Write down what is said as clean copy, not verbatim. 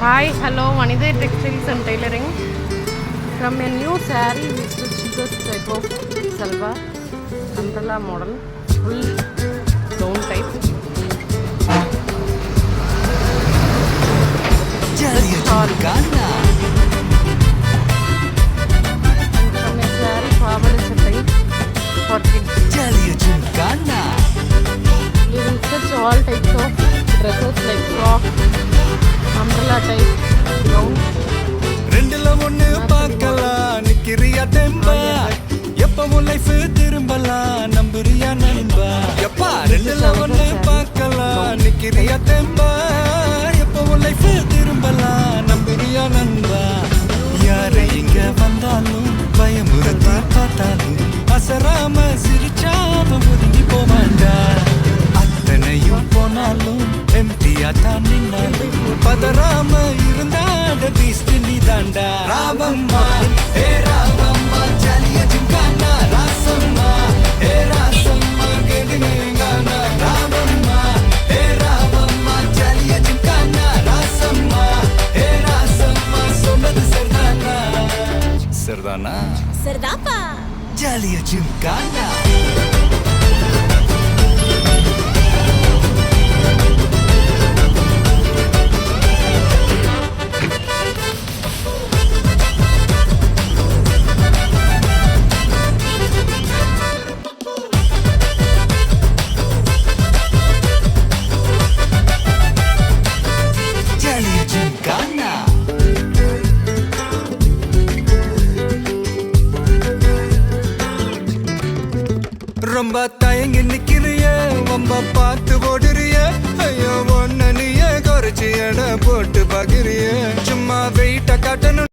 Hi, hello, Vanida Textiles and Tailoring. From a new saree, we switched this type of salwar, umbrella model, full down type. This shawl. And from a saree, Pavali Chattai for kids. We will stitch all types of dresses like frock, umbrella type, gown. ரெண்டுல ஒண்ணு பார்க்கலாம் நிக்கிறியா தெம்பா எப்பவும் life திரும்பலாம் நம்புறியா நண்பா எப்பா ரெண்டுல ஒண்ணு பார்க்கலாம் நிக்கிறியா தெம்பா எப்பவும் லைஃப் திரும்பலாம் நம்புறியா நண்பா யாரை இங்க வந்தாலும் பயமுறுத்தி பார்த்தாலும் அசராம சிரிச்சாம ஒதுங்கி போவாண்டா அத்தனையும் போனாலும் எம்டியா தான் நின்னாலும் பதறாம இருந்தாட பீஸ்ட் நீ தாண்டா ராவம்மா ஏ ராவம்மா ஜலிய ஜிங்கானா ராசம்மா ஏ ராசம்மா கேடுனேங்கானா ராவம்மா ஏ ராவம்மா ஜலிய ஜிங்கானா ராசம்மா ஏ ராசம்மா சொன்னது சரிதானா சரிதானா சரிதாப்பா ஜலிய ஜிங்கானா ரொம்ப தயங்கி நிக்கிறிய ரொம்ப பார்த்து ஓடுறிய ஐயோ ஒன்ன நீயே குறைச்சி எடை போட்டு பாக்குறிய சும்மா வெயிட்ட காட்டணும்